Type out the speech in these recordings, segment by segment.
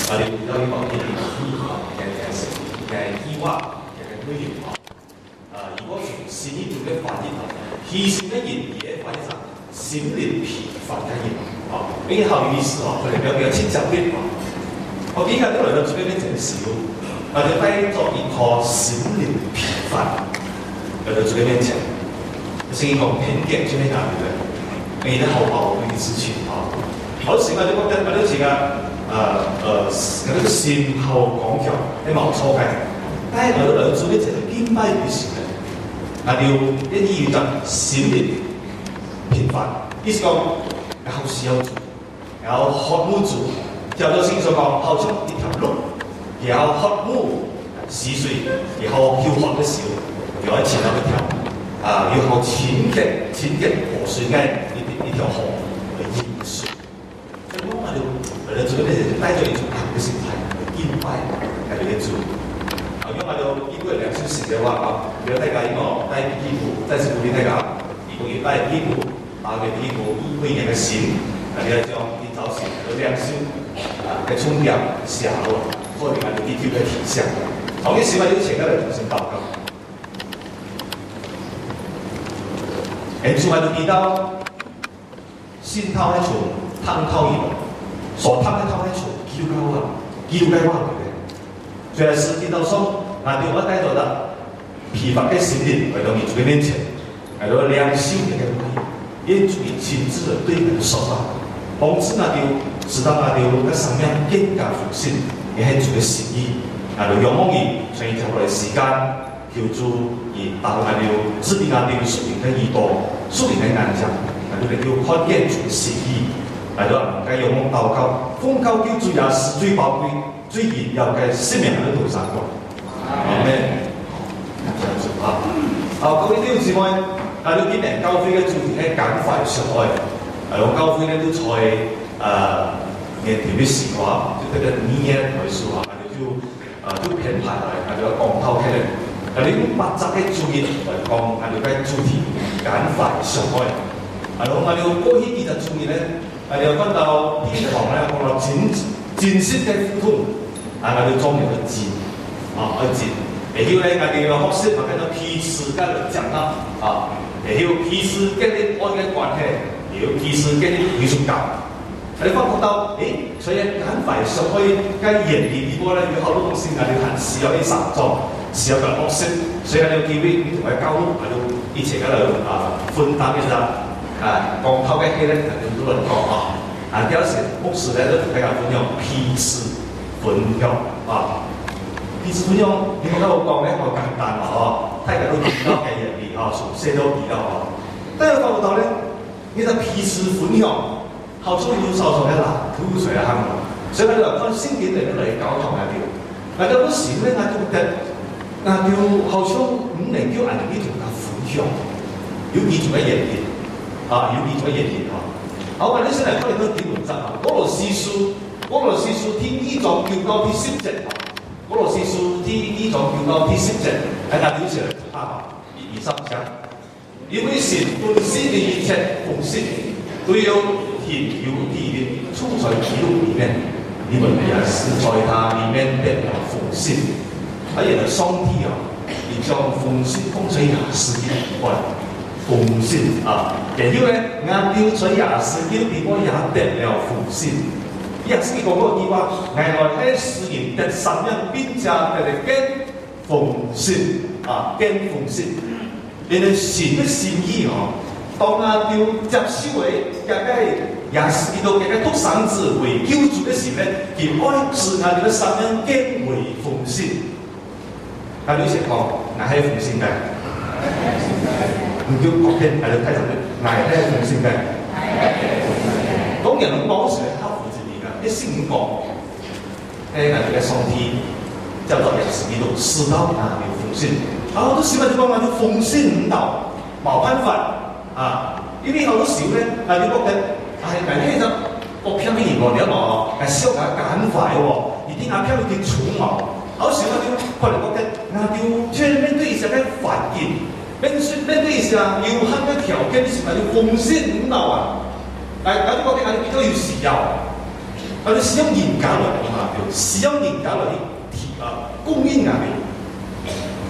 我哋有呢個嘅計劃嘅內容如果從善呢度嘅發展氣善嘅言嘢發展成閃靈疲乏嘅言比較有意思佢哋比較親切啲我幾日都嚟到這邊整少，我哋帶咗一個閃靈疲乏嚟到這邊整，是一個偏見這邊講嘅，你的好寶貴的資訊好時我哋覺得我哋嗰個善後講強係冇錯嘅，但係我哋嚟做呢就係邊擺嘅事咧，我哋要一啲要就閃靈疲乏，意思講有時有做，有渴慕做。叫做聖所講，好像一條路，然後渴慕溪水，然後漂泊嘅時候，又喺前頭一條然後淺嘅河水嘅一條河嘅鹽水。所以我哋做呢就帶咗一種行嘅心態，敬拜喺度做。如果我哋一個2小時嘅話如果大家呢個帶衣服，真係鼓勵大家，如果要帶衣服，帶嘅衣服每年嘅錢，你要將啲早時喺度2小時。嘅沖涼時候，所以我哋啲叫嘅提醒。同啲市民要請佢嚟同聲報告。仲喺度見到先偷一處，貪偷而來，所貪一偷一處，叫雞話嘅。最後是見到說，我帶咗啦疲乏嘅心靈嚟到你主嘅面前，嚟到良心嘅愛，因主你親自的對人說話，幫助知道我哋嘅生命更加豐盛，也係主嘅心意。仰望你，將以後嘅時間，求主而達到我哋指定我哋屬靈嘅耳朵、屬靈嘅眼睛，嚟到看見主嘅心意，嚟到能夠仰望禱告，奉靠救主也是最寶貴、最榮耀嘅生命喺度上過。阿們。各位弟兄姊妹，今年教會嘅主題係趕快上愛，我教會咧都在年頭嘅時候就這個年為數就編排來，就講透起來。你用8集嘅主日來講，嘅主題趕快上愛。我哋過去幾集主日咧，我哋講到天堂咧，講到前線嘅苦痛，我哋裝入個字個字。然後咧，我哋要學識，我哋彼此嘅講啦然後彼此建立愛嘅關係，然後彼此建立歸屬感。你發覺到，所以趕快上去嘅演練呢個咧，有好多東西我哋係需要啲實作，需要個學識，所以你機會你同佢交流，我哋一齊喺度分擔一下講透嘅戲咧，就咁多人講有時牧師咧都同大家分享彼此分享彼此分享，你覺得我講咧好簡單大家都見到嘅演練從細都見到但係發覺到咧，你就彼此分享。好處要受在啦，吐水啊，所以我哋話講聖經嚟教堂嗰啲，有時咧，我覺得好像唔能夠按呢種嘅分享，要記住嘅嘢要記住嘅嘢好，我哋先嚟睇睇經文章哥羅西書第2章9到第10節哥羅西書第2章9到第10節喺度寫23章，因為神本身嘅一切奉獻都有天有地的住在基督裡面，你們也是在他裡面得了奉獻。原來上帝你將奉獻放在亞斯基裡面，奉獻然後咧，我丟在亞斯基裡面也得了奉獻。亞斯基講過句話，原來係使人得生命並且得嚟跟奉獻跟奉獻，原來神嘅心意當我哋接受嘅耶穌基督嘅獨生子為救主嘅時候咧，佢愛使我哋嘅生命更為豐盛。但你成講，我係豐盛嘅，唔叫國天，係睇上去，我係豐盛嘅。當人講時係合乎自己嘅，一先講，我哋嘅上帝叫做耶穌基督，使到我哋豐盛。好多時候就講我哋豐盛唔到，冇辦法。因為好多時候咧，你覺得係就我偏偏我哋係燒緊趕快一定偏偏佢重好時候就可能覺得面對一些嘅反應，面對一些有限嘅條件時，就奉獻唔到我哋覺得我哋比較有需要，你使用人家來講啊，使用人家來供應啊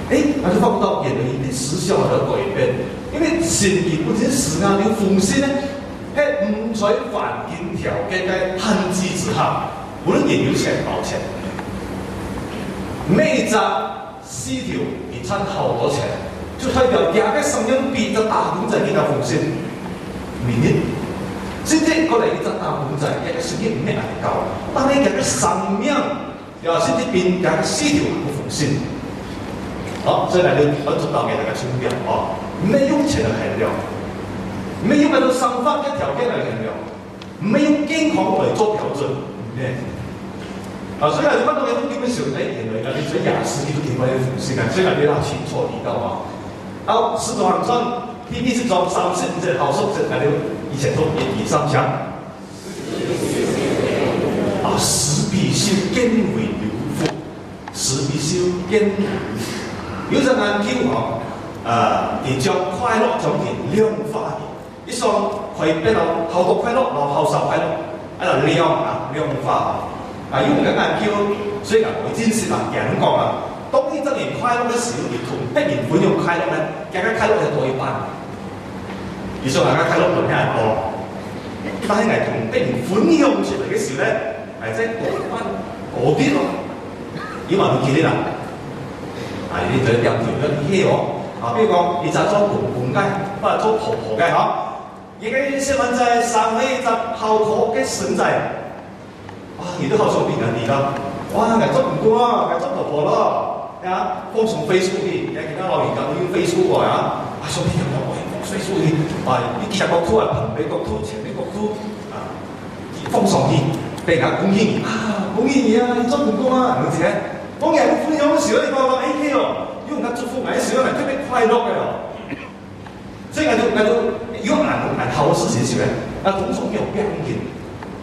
你，我就發覺到原來啲思想喺度改變，因為善言本身時間要奉獻咧，喺唔在環境條件嘅限制之下，無論人有錢冇錢，每隻絲條而賺好多錢，就代表兩個聲音比着打工仔更加奉獻，明年。甚至過嚟一隻打工仔，一個聲音唔係咁高，但係一個生命，甚至變一個絲條唔奉獻。好，所以來我做到給大家清楚啊，沒用錢來衡量，沒用那種商法嘅條件來衡量，沒用健康來做標準，所以你看到嘅都基本上，原來你做雅思，你都點解要奉獻啊？所以你要清楚知道啊。好，使徒行傳 PP 是做30隻好數字，你以前做以上講，施比受更為有福，施比受更為有福。有人研究你將快樂將佢量化嘅，一雙可以變到好多快樂，然後好少快樂，量化。有人研究，所以我真實人講當你真係快樂嘅時候，你同別人分享快樂咧，大家快樂係多一半。而且大家快樂唔係多，但係同別人分享出嚟嘅時候咧，即係多一半多啲咯。要問你幾啲啦？你就兩條一啲比如講，你就做公公嘅，或者做婆婆嘅而家細蚊仔生起就後婆嘅孫仔，你都好想變人哋啦，做公公啊，做婆婆咯，放從 Facebook 去，而家其他老人家都用 Facebook 想變人我Facebook 去，你其實國土貧美國土、前美國土放上去，俾人家恭喜你恭喜你你做公公啊，係咪先？當人分享嘅時候，你發覺因為我祝福我嘅時候係特別快樂嘅所以如果人後事嘅時候咧，總總有表現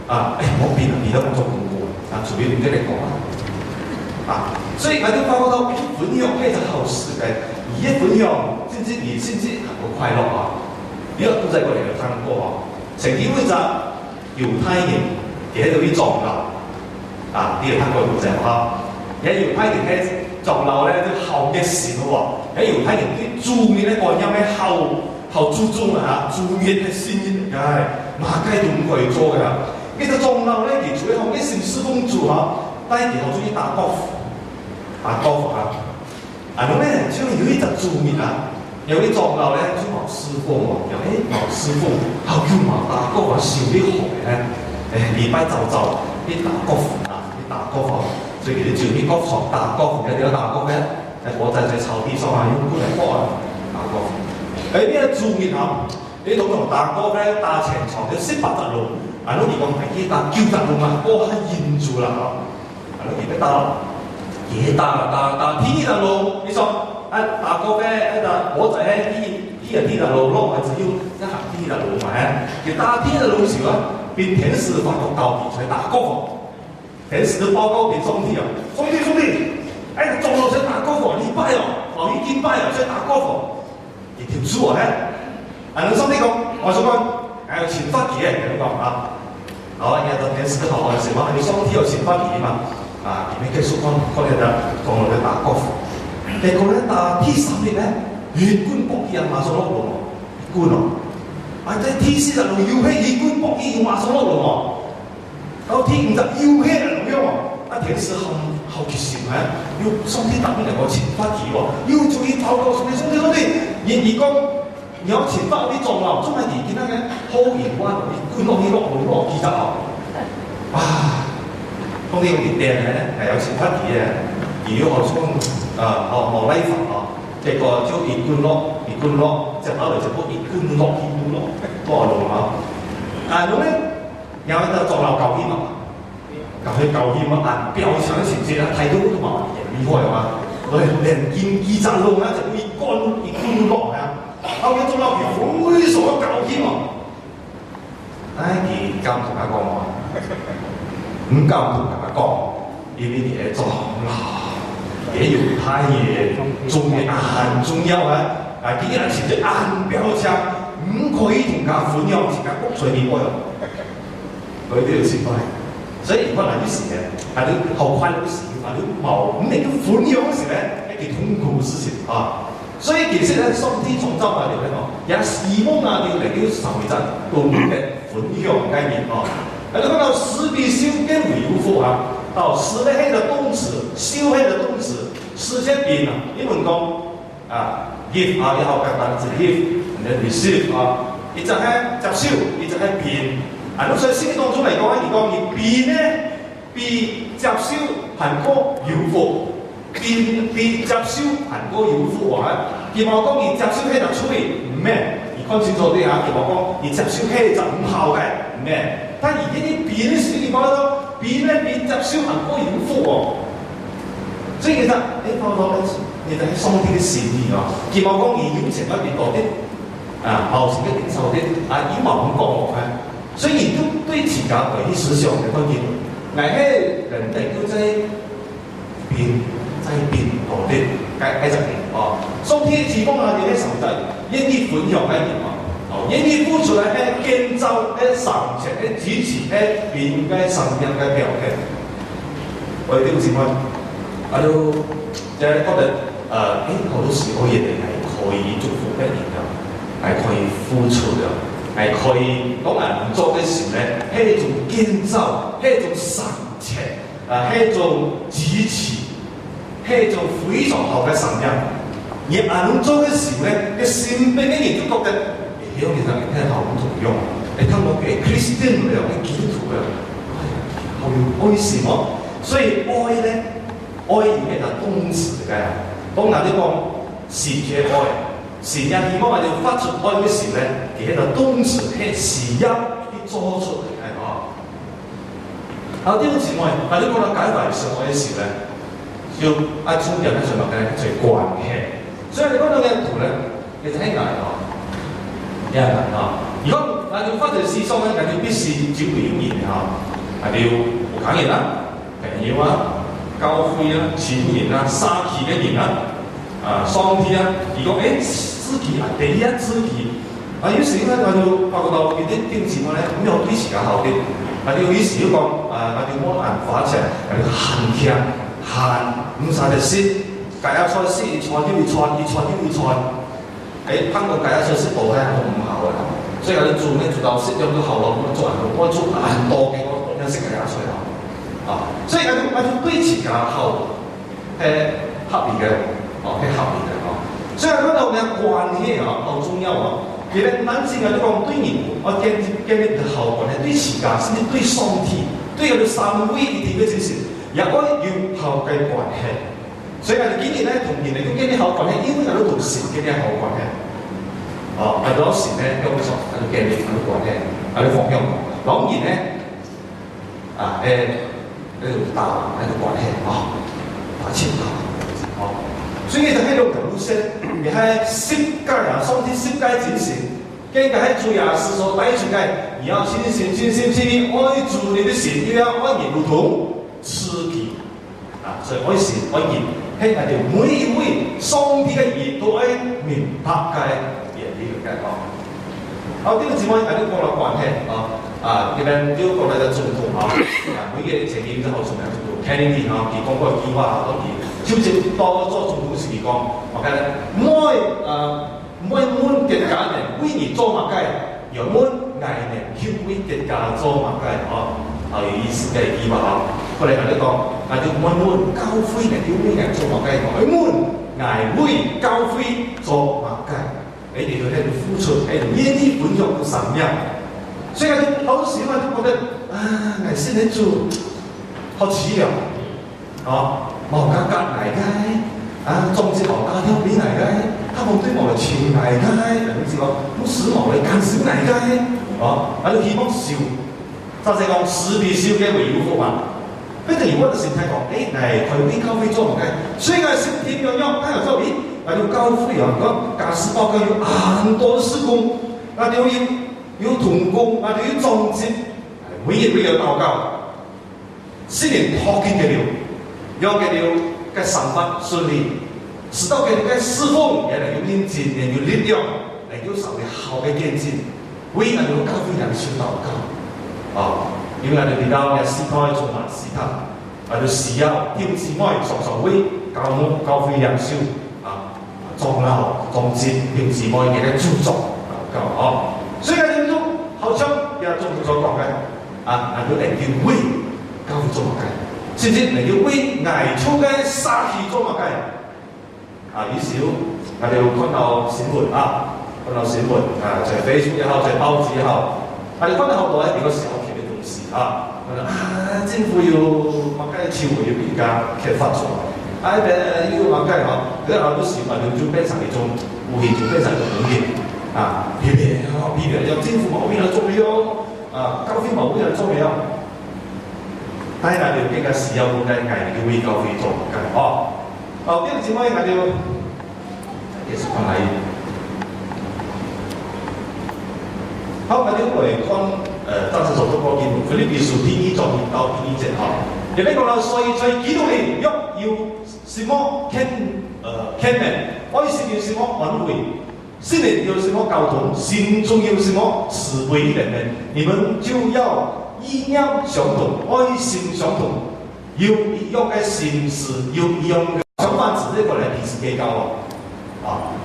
我變變咗做公公隨便唔知你講所以我就發覺到分享係就後事嘅，而一分享先至好快樂呢個都在過嚟嘅聽過曾經會就猶太人喺度啲葬樓呢個聽過故仔喺猶太人喺葬樓咧都後嘅事咯喺猶太人啲住面咧個人咧後注重住面嘅先嚟嘅馬街都唔可以做嘅其實葬樓咧其實後嘅城市公住但係其實好中意打高爾夫咁咧只要有一隻住面有啲葬樓咧就老師傅有啲老師傅後叫埋打高爾夫少啲學咧禮拜就啲打高爾夫啲打高爾夫所以佢哋住啲高床打高爾夫嘅點樣打高爾夫咧？我就在草地上用過嚟打高爾夫。呢個住面你通常打高爾夫咧打前床就18隻路，如果唔係打9隻路係嚴住啦而家打天隻路，你說打高爾夫我就係天隻路咯，只要一行天隻路佢打天隻路時變天使發個高地出嚟打高爾夫。天使都報告給兄弟兄弟，中路想打高爾夫，禮拜已經拜想打高爾夫，一條書兄弟講，我想講有前發期嘅咁講好，而家天使都好嘅時候，你兄弟有前發期嘛？點樣繼續講佢哋中路去打高爾夫，結果咧打第3日咧，越官博弈馬上落路，官即係第4日路要起越官博弈馬上落路到第5日要起嚟咁樣天使後期時要送啲特別嚟個前發期要注意報告送啲，而講有前發啲撞樓，真係而見得嘅好嚴關，官落去落幾多當啲用電咧係有前發期嘅，而要學從學拉法結果就一官落，就後來就冇一官落多路咁咧。然後就撞樓舊險舊險標上嘅情節睇到都話厲害連見2隻路就會一官落後面撞樓佢非常舊險佢咁同大家講唔敢同大家講，因為嘢撞樓嘢猶太嘢重要很重要佢啲人前就按標槍唔可以同佢分享，自己屋隨便開佢都要先開所以如果嗱啲時咧，係你後快樂嘅時，係你冇咁你都歡喜嘅時咧，一件痛苦嘅事情啊。所以其實咧，上天創造我哋咧講，也希望我哋嚟到社會上共嘅分享概念哦。你看到施比受嘅為有福啊，到施咧係個動詞，受係個動詞，施即變啊。英文講啊 ，give 啊，以後簡單字 give，and then receive 啊，亦就係接受，亦就係變。啊，咁所以聖經當中嚟講，而講而變咧，比接受還過有福。比接受還過有福啊！佢話講而接受係就出嚟唔咩，而看清楚啲嚇。佢話講而接受係就唔好嘅唔咩。但而呢啲變嘅事，佢講到變咧比接受還過有福喎。所以其實你講到你就係上天嘅善意啊！佢話講而有情一邊多啲啊，後情一邊受啲啊，以冇咁講落去。所以都對自家為啲思想嘅關鍵，係人哋都在變。在變多啲，喺就變哦。上天提供我哋嘅手勢，願意分享喺邊哦，願意付出嚟喺建造、喺上前、喺支持、喺變嘅生命嘅表現。我哋啲姊妹，我都即係覺得好多時候嘢哋係可以祝福嘅人嘅，係可以付出嘅，係可以當人做嘅時咧，係一種建造，係一種上前，係一種支持。係一種非常好嘅神人，而眼中嘅時咧，嘅善變嘅人都覺得，其實係好唔同樣。你聽到嘅 Christian 嚟，係基督徒嘅，好有愛心喎。所以愛咧，愛係個動詞嚟嘅。當我哋講善嘅愛，善人如果我哋發出愛嘅時咧，其實個動詞係時一啲做出嚟嘅哦。啊，呢個詞愛，但係你講到解為上愛嘅時咧。要按重點喺上面咧，就係關係。所以你講到嘅圖咧，其實係難哦，有人難哦。如果我哋發展思想咧，我哋必須照表現嚇，我哋要有講嘢啦、朋友啊、教會啊、前人啊、沙期嘅人啊、雙天啊。如果知己啊，第一知己啊，有時咧我哋發覺到有啲情況咧，咁有對時間好啲。我哋有時要講我哋冇辦法啫，我哋行聽。唔晒就識，解下菜識，菜都要菜，要菜都要菜。喺香港解下菜識到咧，好唔好嘅？所以我哋做咧做到識咗都後咯，做人我做難多嘅，我認識解下菜啊。所以我哋對自家好係合理嘅，係合理嘅哦。所以嗰度嘅關係好重要啊。其實男性我都講對人，我建立嘅好關係對自家，甚至對上天，對我哋三位一體嘅精神。也可以要好嘅關係，所以我哋今年咧同人哋都建立好關係，因為我哋同神建立好關係。我哋攞神咧，有冇錯？我哋建立好關係，我哋放響。當然咧，呢度打呢個關係，打千下，所以就喺度講聲，而係十誡啊，上天十誡精神，跟住喺主耶穌所帶出嘅，你要盡心愛主你的神，要愛人如同。知己啊，所以愛神愛人，係我哋每一位上帝嘅人都係明白嘅嘢呢個嘅哦。好，呢個姊妹喺度講到關係呢邊都講到咗總統每個情景都好重要，做 Kennedy 佢講過句話好啲，超正多做總統時佢講，OK 咧，唔愛滿嘅家人為你做乜嘅，又滿愛人卻為嘅家做乜嘅有意思嘅句話後來佢哋講，我哋滿教會嘅要咩人做乜嘅？我滿愛為教會做乜嘅？你哋喺度付出，喺度願意本着個神命，所以好時我都覺得我先喺做好似啊，毛家隔捱嘅，總之毛家挑邊捱嘅，他們對我哋全捱嘅，人哋講冇時毛嚟間少捱嘅，我哋希望笑。就係講施比受嘅為有福嘛。跟住如果就先睇講，佢為教會做乜嘅？所以我先點樣樣，喺度做邊？我哋教會啊，講教師報告有很多的事工，我哋要同工，我哋要裝置，每日都要禱告，新年托緊嘅了，讓佢哋嘅上班順利，使到佢哋嘅侍奉也能有認真，也有力量，嚟到受嘅好嘅見證，為我哋教會人先禱告。因為我哋知道嘅時代充滿試探，我哋需要弟兄姊妹常常為教會領袖裝鬧裝節弟兄姊妹嘅注重所以我哋都好像中所講嘅我哋嚟要為教會做乜嘅，甚至嚟要為捱出嘅沙氣做乜嘅於是我哋看到新聞看到新聞在 Facebook 也好，在報紙也好，我哋看到好多比較小嘅東西政府要乜嘅超會要而家揭發出來，要乜嘅嗰啲好多時我哋就變成一種武器，就變成一種武器批評有政府冇邊度做咗教會冇邊度做咗，但係我哋更加需要我哋係為教會做嘅弟兄姊妹，我哋繼續講下。好，我哋嚟看當時所讀過經文，腓立比書第1章1到第2節入面講到，所以在基督裏若有什麼勸勉，愛心有什麼安慰，心靈有什麼交通，心中有什麼慈悲憐憫，你們就要意念相同，愛心相同，有一樣嘅心思，有一樣嘅想法，只係過嚟彼此結交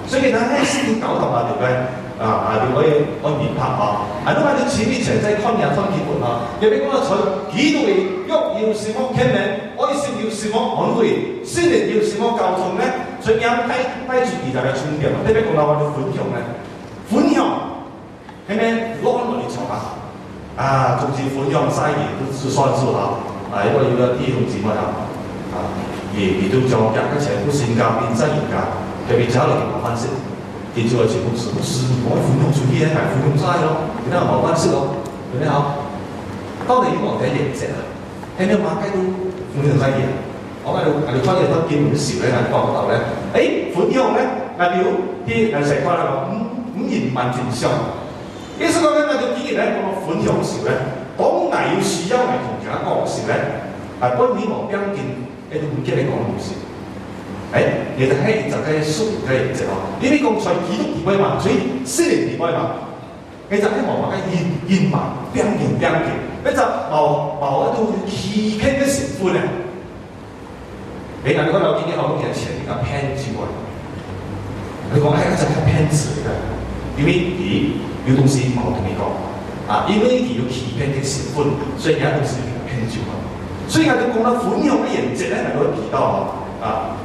所以佢喺心靈交通對不對？你可以明白咁我哋前面詳細看日分結論入邊講到在基督裏若有什麼勸勉，愛心有什麼安慰，心靈有什麼交通咧？所以啱帶住2個重點特別講到我哋分享咧，分享係咪攞落嚟做總之分享晒嘢都算數因為有個弟兄姊妹也都將兩個全部性格變成人格，特別之後嚟講翻先。記住我全部是不是我分享出去係分享晒你睇冇關係有咩到底我哋認識係咪馬雞都分享晒嘢？我哋翻嚟都見唔少咧，喺講到咧，分享咧，表啲成班五言萬全相。意思講咧，就既然咧講分享時咧，當我要需要同人家講時咧，本年無邊見都唔記得講故事。你就係就係屬嘅認識呢啲講在基督地位嘛，所以聖靈地位嘛，你就係無話嘅言嘛，邊見，你就無一種欺騙嘅成分你講到今天好多年前一個騙子你講就係騙子嚟嘅，因為有東西冇同你講因為有欺騙嘅成分，所以有東西係騙子所以我哋講到分享嘅認識咧，我都提到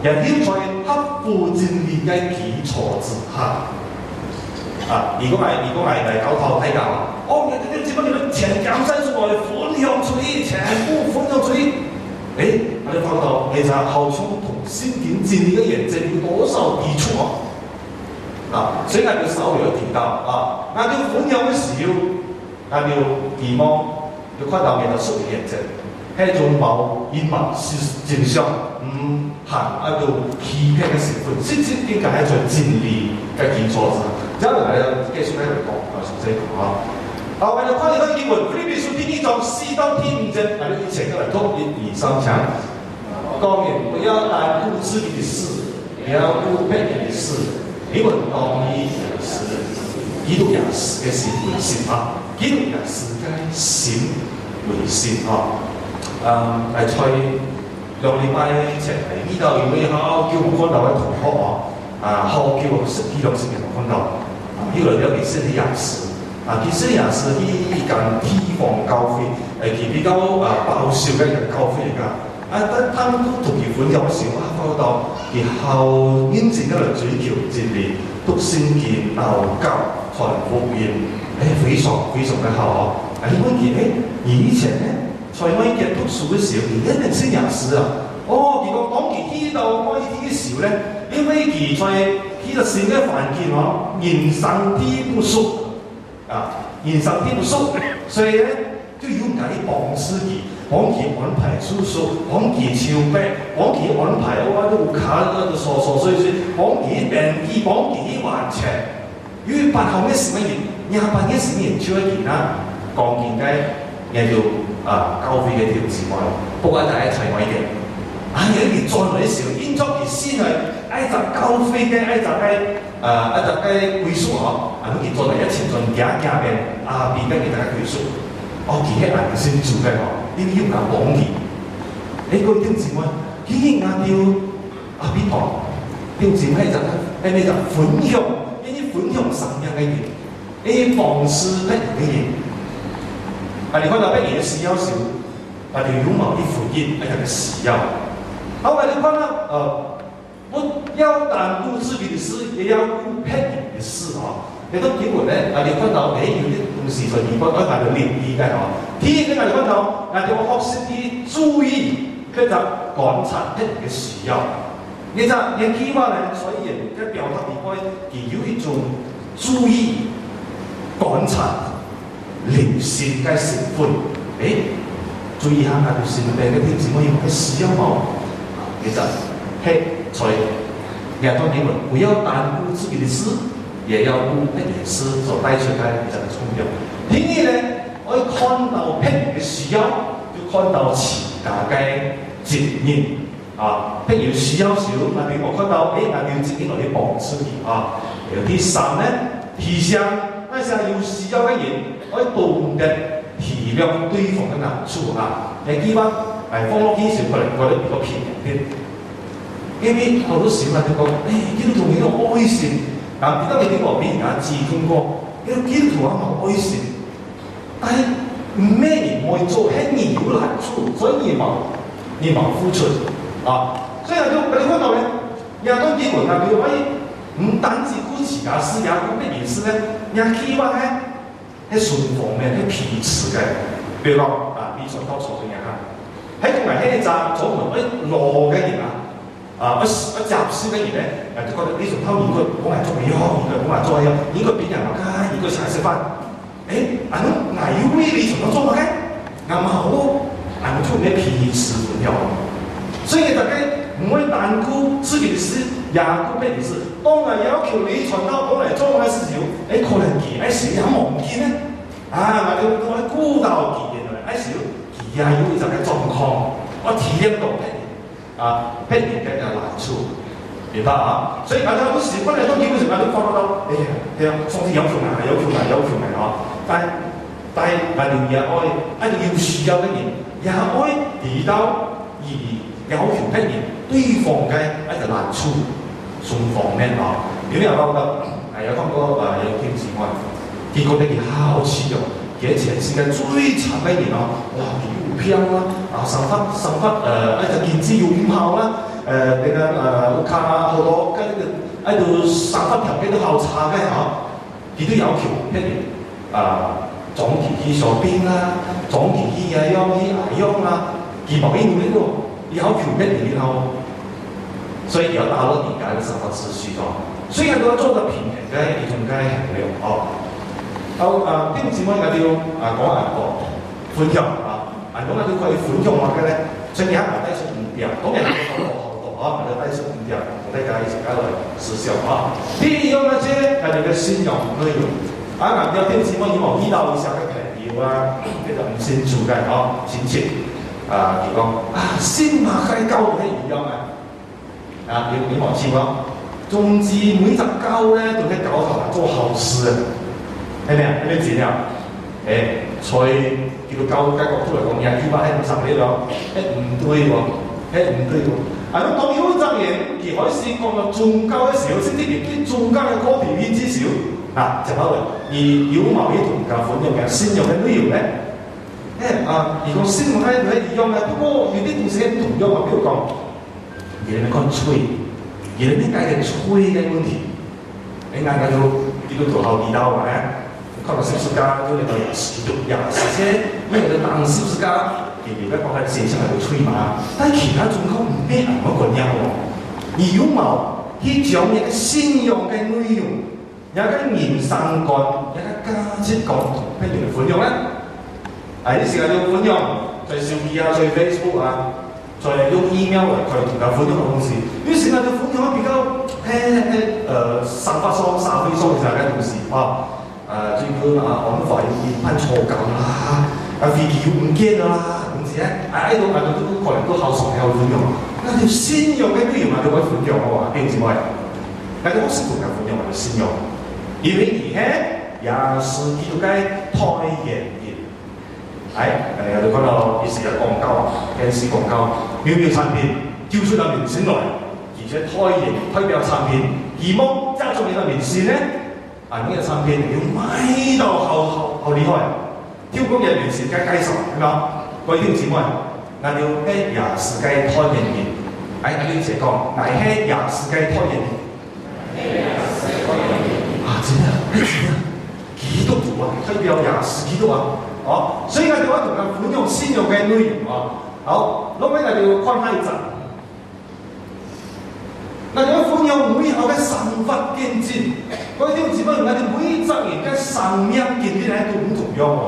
人要在合乎真理嘅基礎之下如果係搞頭睇教你只不過你全減晒出來分享出去，全部分享出去我哋發覺其實後從同先見真理嘅認識有多少基礎所以我哋稍微有提到我哋分享嘅時候，我哋期望要看到嘅就屬於認識係一種冇隱瞞是真相行一個欺騙嘅成分，甚至應該係在真理嘅基礎上。之後嚟繼續喺度講，詳細講我哋看到經文，腓立比書第1章4到第5節，我哋一齊嚟讀1、2、3講。講明不要單顧自己的事，也要顧別人的事。你們當以是基督耶穌嘅心為心基督耶穌嘅心為心嚟吹。2禮拜前嚟呢度有咩好叫我看到嘅同學好叫我實際上是嘅看到呢個了解聖靈師其實也是呢間地方教會佢比較保守嘅一個教會嚟㗎但他們都同佢分享嘅時候發覺到佢好認真嘅嚟追求真理，讀聖經、禱告、傳福音非常非常嘅好你問佢以前咧在我以前讀書嘅時候，佢一定識認識結果當佢去到我呢啲時候咧，因為佢在呢個新嘅環境人生地不熟人生地不熟，所以咧就要佢幫自己，幫佢安排住宿，幫佢籌備，幫佢安排我都卡嗰個瑣碎，幫佢訂機，幫佢還錢，因為8號嘅時乜嘢，28嘅時乜嘢超一件講件嘅叫教會嘅條子愛，不過大家一齊愛嘅。有啲再來嘅時候，應作而先係集教會嘅歸屬佢再來一齊再行嘅變緊嘅大家歸屬。其迄人先做嘅吼，你要甲忘记。各位弟兄姊妹，佢亞條阿邊堂，弟兄姊妹就咩就分享，呢啲分享神樣嘅嘢，呢啲放肆不義嘅嘢。你看到不義嘅需要少，我哋擁抱啲福音一樣嘅需要。好，我哋看到不要單顧自己的事，也要顧別人的事啊。你都經文咧，你看到有啲東西就如果我哋留意嘅嗬，第一個我哋看到，我哋學識啲注意。佢就觀察一人嘅需要，你就你希望咧，所以嘅表達離開，佢有一種注意、觀察、靈性嘅成分。注意下我哋身邊嘅弟兄姊妹嘅需要冇？你就係在亞當經文，不要單顧自己的事，也要顧別人的事所帶出來嘅重要。第二咧，我要看到別人嘅需要，就看到自家嘅責任譬如需要少，我看到我要責任我哋幫自己第三咧，提倡那些有需要嘅人，我要懂得體諒對方嘅難處你記得放落去時可能覺得比較平啲，因為好多時候就講基督徒呢個愛心，但記得你啲話俾人家知通過，呢個基督徒冇愛心，但係咩人會做，係你有難處，所以你冇付出所以我哋看到咧，亞當經文佢可以唔單止顧自家事，也顧別人事咧，也希望喺順服咧，喺彼此嘅，比如講彼此都坐住人喺同埋喺站左門攞嘅人我集思嘅人咧，都覺得呢種偷應該講嚟做嘢應該講嚟做嘢，應該俾人話應該請食飯。你從頭做嘅，好。就咩彼此分享，所以大家唔可以單顧自己的事，也顧別人的事。當然要求你傳道講嚟做嘅時候，可能佢時也忘記咧。我顧到佢嘅時候，佢也有一種嘅狀況，我體諒到別人嘅難處，明白所以大家好多時，本嚟都基本上都發覺到，上次有條難，但係也愛要需要嘅人。也可以提到而要求別人對方嘅一個難處，順方面有啲人覺得有講過有天使愛，結果佢好似佢前世嘅最慘嘅人佢又漂生發一個見之擁抱定係卡好多喺度生發條件都好差嘅佢都要求別人總體去小兵總體去矮樣佢冇應呢個要求別人所以要打落人家嘅生活秩序所以都要做到平衡嘅一種嘅衡量弟兄姊妹我哋要講分享講我哋可以分享嘅咧，最近我帶出5條，當然好多我哋帶出5條，同大家一齊來思想第一樣呢，即係你嘅信仰內容。有啲姊妹以往遇到一下嘅朋友其實唔信主嘅親戚佢講信馬係教會一樣你望知喎，總之每隻教咧都喺教堂做好事係咪你知啊？所以叫教國出嚟講嘢，佢話唔實你咯，唔對喎，唔對喎。當有一隻人佢開始講到宗教嘅時候，先至連啲宗教嘅課題之少。就好啦，而有某一種嘅分享嘅信仰嘅內容咧，如果信仰係一樣嘅，不過有啲東西係唔同樣比如講，人哋講吹，人哋解嘅吹嘅問題，你嗌佢叫做後地道可能十字架就嚟到時些因為當十字架佢哋咧講係寫上嚟嘅吹嘛，但係其他宗教唔咩人嗰個樣而有冇去講一個信仰嘅內容？有個人生觀，有個價值觀同別人分享咧。啲時間要分享，在手機在 Facebook 再用 email 嚟同佢分享嘅東西。於是就分享比較散發疏、散飛疏嘅嘅東西最近我們話要判錯教飛機要唔見咁子喺度都可能都好常有分享。條信仰嘅內容都可以分享邊姊妹？但係我識同佢分享我嘅信仰。因為而家也是基督嘅代言人，我哋看到電視嘅廣告、電視廣告，秒秒產品叫出咗明星來，而且推表產品，期望加重你嘅明星呢，呢個產品要賣到好厲害，跳工嘅明星嘅介紹，係嘛？各位弟兄姊妹，我哋喺廿世界拖延年，我哋一齊講，我喺廿世界拖延年。真的，基督徒啊，推表廿世基督啊，所以我哋要同佢分享信仰嘅內容啊。好，攞尾我哋要看下一集。我哋要分享每後嘅神法見證，各位弟兄姊妹，我哋每一集人嘅生命見證咧都唔同樣喎。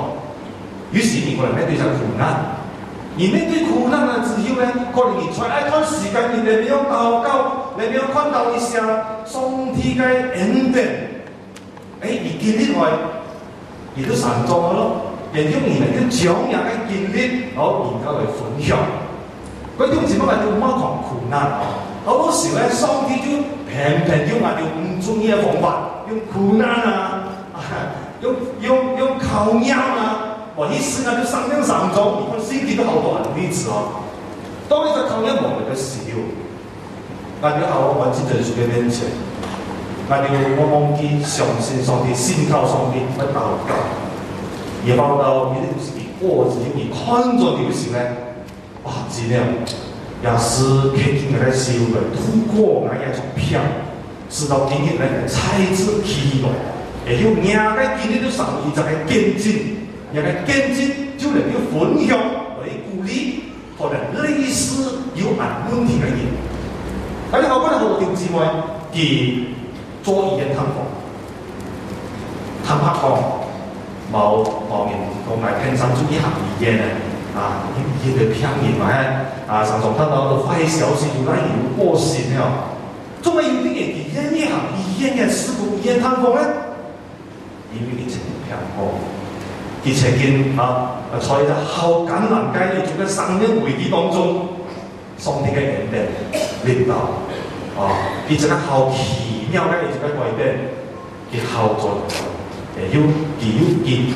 於是你可能面對着苦難，而面對苦難嘅時候咧，可能你在一段時間你哋要禱告，你要看到一下上帝嘅恩典。而經歷來，亦都神做嘅咯，然之後你哋要將人嘅經歷，然後嚟分享。嗰啲姊妹話要乜講苦難，好多時咧，上帝就平叫我哋唔中意嘅方法，用苦難啊，用考驗啊，或者是呢就生命當中，你看聖經都好多例子哦。當你在考驗我們嘅時候，我哋好環境在主嘅面前。我忘記相信上帝，信靠上帝，去禱告。而報道你就是過日子，你看咗條時咧，哇！真係也是刻經嘅修為，通過我一種片，直到今日咧才知起來。而要人嘅經歷都受益，就係見證，人嘅見證就能夠分享嚟鼓勵，可能類似有問題嘅人。大家好，我哋好弟兄姊妹，佢做醫院探訪，坦白講，冇人講埋聽身做呢行醫院啊，醫院嘅騙人嘛，常常聽到都壞消息，有人有過身了。仲有啲人醫院呢行醫院嘅事故醫院探訪咧，因為佢情騙過，佢曾經在一個好艱難嘅呢種嘅生命危機當中，上帝嘅恩典領導，佢真係好奇。有嘅就係改變，佢後座，要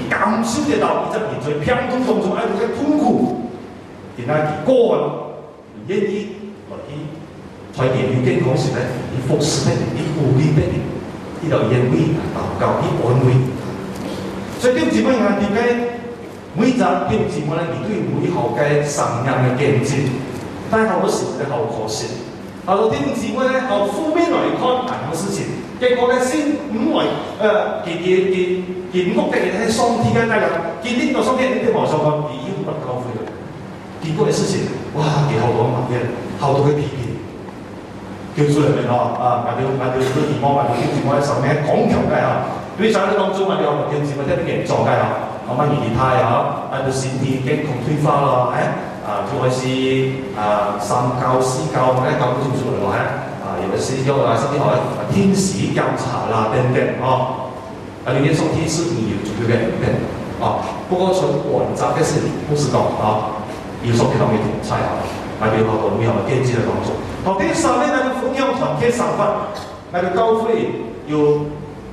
減少嘅道理，就係在偏痛當中喺度嘅痛苦，然後佢過了，願意來去在言語經講時咧，佢服侍咧，佢鼓勵咧，佢就願意禱告，佢安慰。所以弟兄姊妹，我點解每集弟兄姊妹咧，亦都要每後嘅神人嘅見證，但係好多時咧好可惜。好多弟兄姊妹咧，由負面來看難嘅事情，結果咧先唔為佢目的係上帝嘅帶領，佢呢個上帝呢啲網上講，佢要不交付嘅，結果嘅事情，哇！佢好多問題，好多嘅批評，叫出嚟咪咯，我哋啲義務，我哋啲義務喺上面講求嘅嚇，對在呢當中，我哋學弟兄姊妹聽啲人做嘅嚇，我們儀態嚇，喺度身體健康退化咯，就開始三教四教咁咧，教都做出嚟咯，有的是有甚至乎天使調查啦等等裡面上天使你有主要嘅恩典不過從網站嘅是牧師講要上天堂嘅同在我哋好多美好嘅見證喺當中。好，第三咧，我哋分享團契生活，我哋教會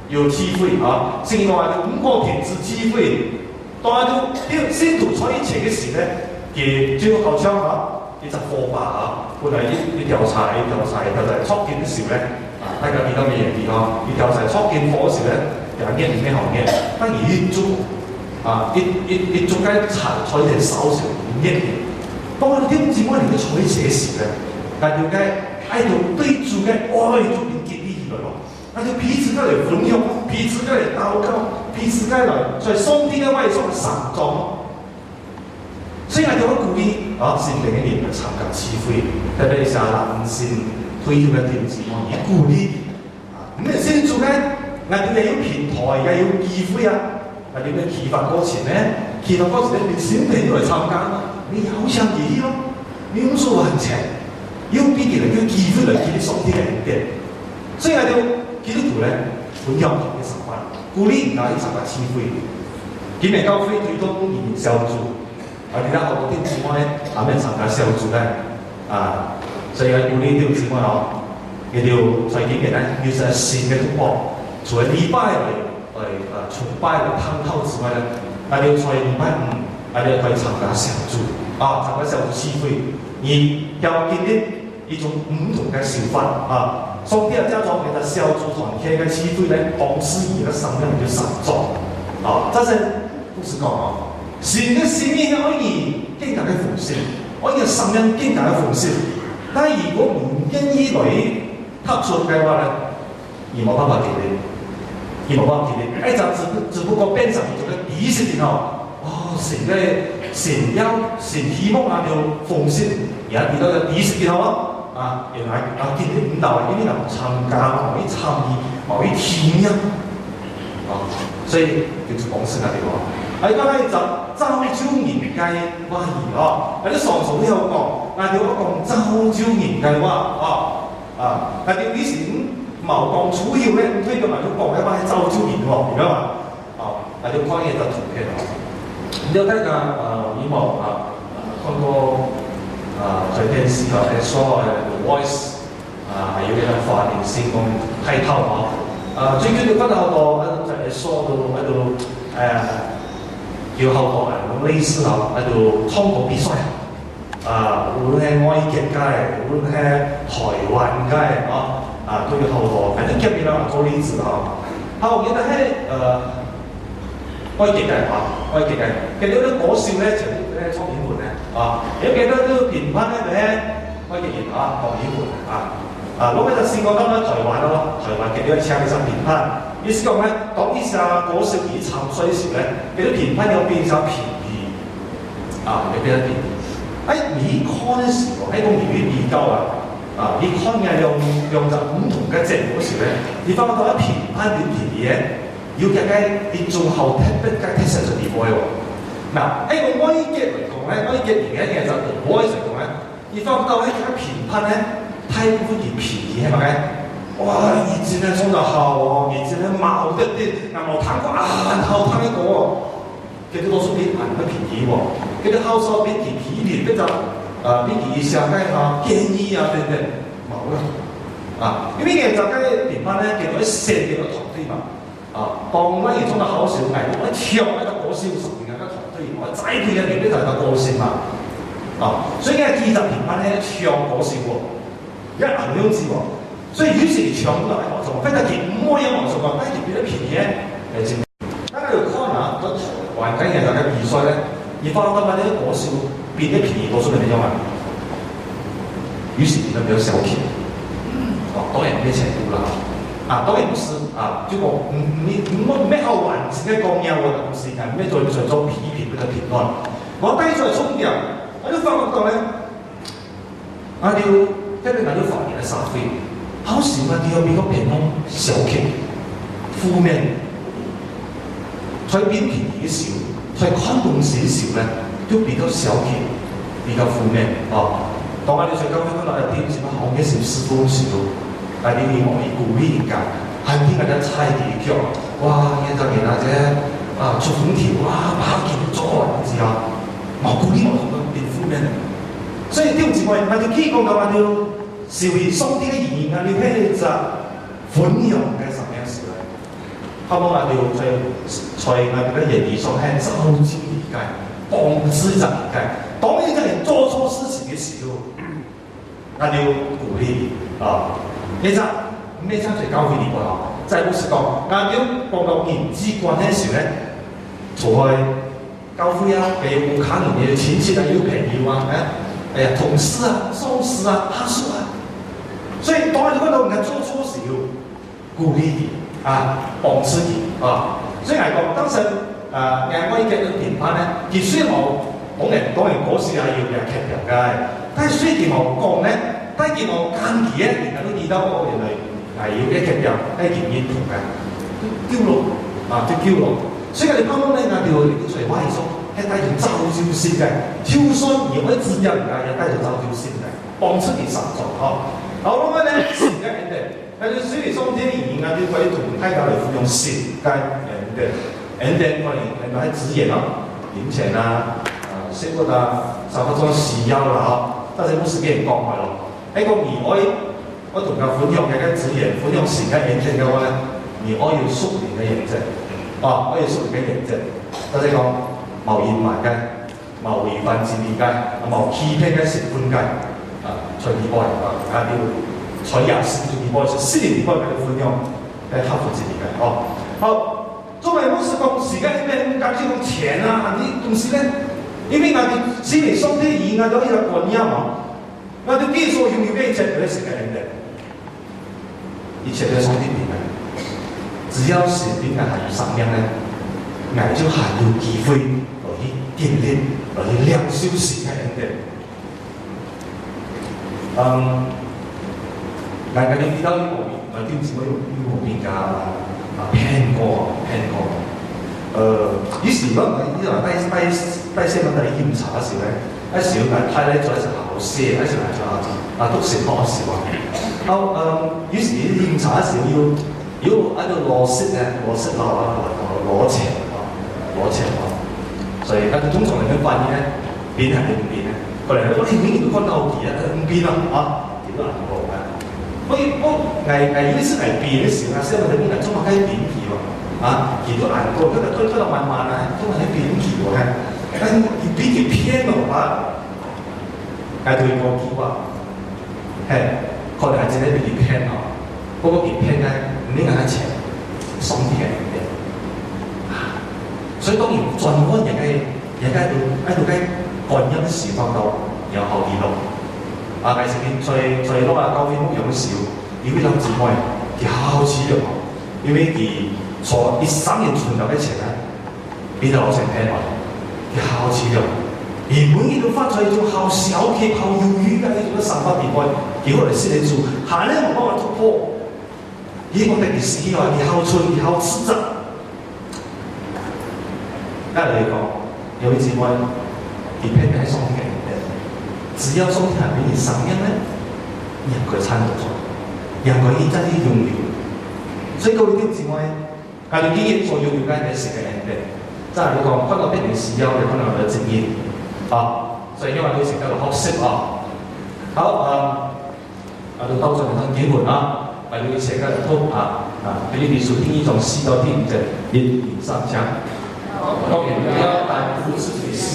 有機會聖經話有5個品質機會，當然都信徒在一起嘅時咧。佢就好像一隻火把本來一條柴戳見嘅時候咧，大家見到嘅嘢一條柴戳見火嘅時候咧，又係咩行業？但係一捉一捉間柴在條手上唔一樣。當我哋啲姊妹嚟到在這時咧，但係嘅喺度對住嘅愛就連結起來咯，喺度彼此嘅嚟分享，彼此嘅嚟禱告，彼此嘅嚟在上帝嘅位上嘅上莊。所以我哋要鼓勵善良嘅人嚟參加聚會，特別係男性退休嘅弟兄姊妹，要鼓勵。咁你先做咧，我哋有平台嘅，有機會我哋嘅祈禱過程咧，祈禱過程咧，你先嚟到嚟參加嘛，你好想意咯，你唔需要還錢，要俾佢哋有機會嚟見你上帝嘅恩典。所以我哋基督徒咧，本有同嘅習慣，鼓勵人哋參加聚會，今日教會推動移民小組。我哋好多弟兄姊妹下面參加小組咧，所以我鼓勵弟兄姊妹佢哋在今日咧要實踐嘅突破，除咗禮拜嚟崇拜嚟探討之外咧，我哋在禮拜5你可以參加小組參加小組聚會，而又建立一種唔同嘅想法上帝叫做你的小組團體嘅聚會咧，同時你的生命就上漲這是不是講神嘅生命可以更加嘅豐盛，可以生命更加嘅豐盛，但係如果唔願意嚟踏出嘅話咧，而冇辦法建立。而冇辦法建立，只不過變成一種嘅儀式然後，神希望就奉獻，而變到個儀式然後原來建立唔到，因為人參加某一參與某一體驗所以叫做講神嘅地方。而家咧就周朝年計話兒有啲常常都有講，但係我講周朝年計話但係以前。茅講主要咧，推嘅埋都講一班係周朝年喎，而家話係要關嘢就圖片你有睇㗎以前看過在電視所謂The Voice 係要嘅發明先講睇透最緊要分好多喺度就係疏到喺度叫好多人類似喺度通過比賽無論係愛極嘅，無論係台灣嘅都要好多，反正入面啦，做例子我記得係愛極嘅愛極嘅，記得啲歌笑咧就啲蒼蠅門你記得啲評判咧愛極熱蒼蠅門攞嗰陣試過台灣台灣記得請啲評判，意思講咧當呢隻歌笑而參賽時咧，記得評判有變咗便宜有變咗便宜，你看嘅時候喺個年月比較你看嘅用就唔同嘅節目嗰時咧，你發覺到一評判點便宜嘅，要嘅你做後踢不計踢實在地位喎。喺個愛劇嚟講咧，愛劇而家嘅就我嚟講咧，你發覺到喺個評判咧，太過於便宜係咪？哇！以前咧做得好以前咧矛得啲，冇睇過後睇過佢多數啲人不便宜喎，佢啲後數俾啲批評得就。比如上街建議等等冇啦因為其實就係評判咧，叫做啲成嘅團隊嘛當然中嘅考試係我跳喺個歌笑十年嘅團隊，我栽培嘅年咧就係個歌星嘛所以嘅技術評判咧唱歌笑一人都知喎，所以於是唱都係我做，非得佢唔可以我做話，但係變咗便宜係正。大家要看個台灣嘅人嘅比賽咧，而發覺到呢啲歌笑。變得便宜多數係點樣於是變得比較小氣當然咩程度啦當然不是就講咩好玩自己講嘢喎，同時間咩做批評佢嘅評論，我低咗嚟衝掉，我都發覺到咧，一定係要發言嘅撒飛，好少要變個評論小氣、負面，再變便宜少，再寬容少少咧。都比較小氣，比較負面當我哋最近看到一啲什麼好嘅小事都少，但係你可以鼓勵人家，係邊個人猜地腳？哇！現在人哋出風條跑健咗你知冇鼓勵我同佢變負面，所以啲唔知我哋基講到我哋少啲鬆啲嘅言你睇就寬容嘅什麼事咧？後尾我哋在我哋嘅言語上係周朝理解。幫知就唔計，當一個人做錯事情嘅時候，我哋要鼓勵其實咩真係教會呢個就係老實講，我哋講到人際關係時咧，除開教會譬如冇可能嘅親戚要朋友同事上司下屬所以當我哋覺得人做錯事要鼓勵幫知所以嚟講當時。我嘅評判咧，佢雖然冇當然嗰時係要劇場嘅，但係雖然冇講咧，但係佢冇間期咧，人都記得我原來係要嘅劇場係演員同嘅，驕傲叫驕傲，所以我哋啱啱咧我哋出嚟話嚟講，係帶住周朝先嘅，挑選而可以自由嘅，又帶住周朝先嘅，幫出件實作好啦咧，時間嘅，但係雖然雙天演員啊，啲可以同大家嚟用時間嘅。and then 我哋喺指引演前識得差不多時優啦但係冇時間講埋咯。喺個兒我同佢分享嘅指引，分享時間演前嘅話咧，我要熟練嘅認證，我要熟練嘅認證，即係講冇隱瞞嘅，冇違反真理解，冇欺騙嘅成分解，在禮拜要在廿四個禮拜就4年禮拜嘅分享，嚟克服真理解哦。好，作為牧師講時間裏面，講這種錢啊，啲東西咧，因為我哋只係上帝而我哋一個觀念嘛，我哋基礎擁有嘅一切都係時間嚟嘅，一切都係上帝俾嘅。只要是邊個係有生命咧，我就還有機會落去鍛鍊，落去領受時間嘅。我哋遇到呢個我哋點樣呢個邊個騙過。於是如果我呢度低聲問題檢查嘅時候咧，一時要睇咧做一隻考試，一時嚟做讀成學時話。於是檢查嘅時候要喺度攞息咧，攞錢所以通常嚟講發現咧，變係點變咧？後來我哋每年都講到幾唔變啦，幾多難過嘅。我有啲是係變嘅時候，所以我哋講中國雞變期喎，幾多難過，推到慢慢啊，中國係變期喎，但係越變越偏嘅話，係對我講話，可能係真係越偏啊，嗰個越偏咧。呢個係錢，鬆啲嘅嘢，所以當然盡安亦喺度雞幹音時當到有後記錄。第時邊最多教會牧養少，要兩姊妹教始咗，因為佢坐13年存留嘅錢咧，邊度攞錢聽落？教始咗，而每年都發出一種好小氣、好遙遠嘅呢種神法地位，叫我哋先嚟做，下咧我幫我突破。以我哋嘅時候，以後存，以後持着。一嚟講，有啲姊妹，佢偏喺上帝嘅，只要上帝係俾你生命咧，人佢參到咗，人佢依真係擁有。所以各位啲姊妹，係你經驗所擁有嘅係時間嘅，即係你講，可能俾你需要嘅，可能有經驗所以因為你成日學識好到到咗你結婚你寫個通俾你哋屬於一種細到聽的言上講，當然不要單顧自己事，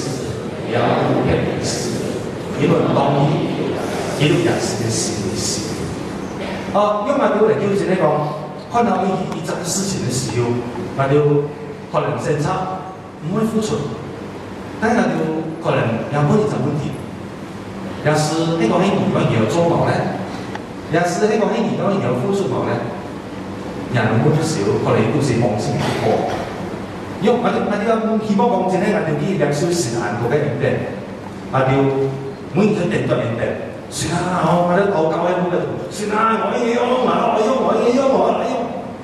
也要顧別人事，因為當然記錄人事嘅事為事。因為我哋叫住呢個，看到一件事情嘅時候，我哋可能政策唔會付出，但係我哋可能有冇呢種問題，要是呢個係你們有做到咧。有時呢個喺而家有付出落咧，人冇少，我哋都是望先唔過。因為我哋希望講真咧，我哋啲兩小時難過嘅人哋，我哋每日定咗人哋，算啦，我哋禱告喺冇嘅，算啦，我要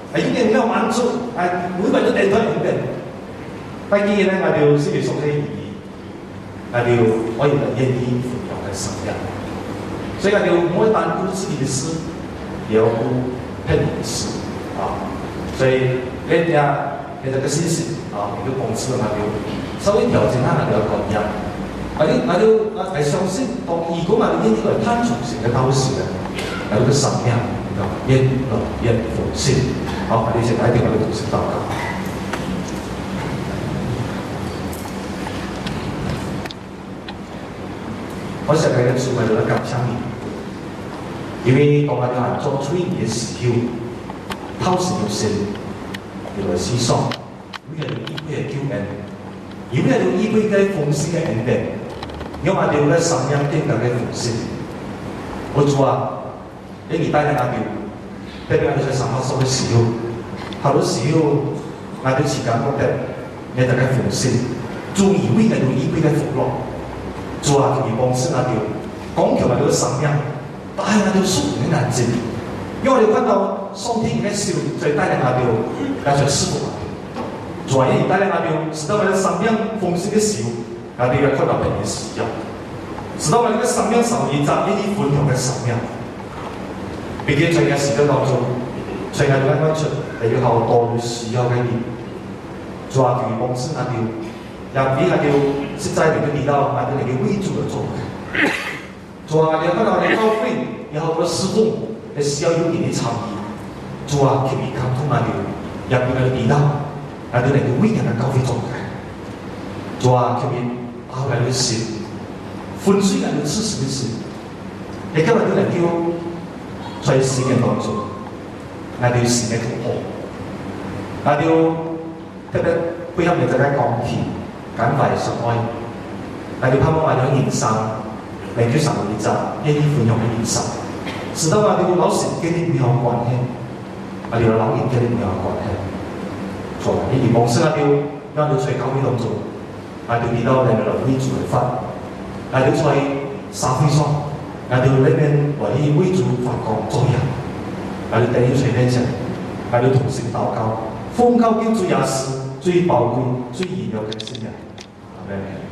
係已經沒有滿足，每個人都定咗人哋。但係咧，我哋先嚟送啲意義，我哋可以願意付出嘅生命。所以我哋唔可以單顧自己嘅事，也要顧別人嘅事所以呢啲其實個事實一個公司我哋稍微調整下我哋嘅觀念。我哋相信，當如果我哋呢個係貪從性嘅鬥士咧，我哋嘅生命越來越豐盛。我哋先睇啲我哋同事禱告。我想喺呢處為咗感謝你。因為當我哋做催眠嘅時候，偷時入神，原來思想，每日都依歸嘅救恩，每日都依歸嘅奉獻嘅恩典，讓我哋嘅生命更加嘅豐盛。我主你帶領我哋，特別我哋在上學嘅時候，好多時候我哋時間覺得你哋嘅豐盛，主以每日都依歸嘅福樂，主佢幫助我哋，講求我哋嘅生命。但係我哋屬靈嘅眼睛，因為我哋看到上天嘅時候，就帶領我哋來做師傅我哋，主啊，你帶領我哋，使到我哋生命豐盛嘅時候，我哋要看到別人嘅需要，使到我哋嘅生命受益，集呢啲歡樂嘅生命。並且在嘅時間當中，在我哋啱啱出嚟要後多需要嘅人，主啊，佢幫助我哋，又俾我哋實在嚟到知道我哋嘅為主而做。主啊，你看到我哋教會有好多侍奉，你需要有你的參與。主啊，求你溝通我哋，也俾我哋知道，我哋嚟到為人嘅教會做嘅。主啊，求你後嚟嘅事，寬恕人嘅事實嘅事，亦今日都嚟叫在事嘅當中，我哋要事嘅突破，我哋要特別配合你大家講題，簡快實開，我哋盼望我哋人生嚟叫神嘅責，一啲寬容嘅現實，使到我哋老時嘅啲美好關係，我哋老年嘅啲美好關係，做呢啲模式我哋要在教會當中。我哋見到你哋嚟為主嚟發，我哋在社會上，我哋呢邊為主發光作人，我哋第一隨便講，我哋同心禱告，奉靠救主耶穌最寶貴、最榮耀嘅信仰，阿們。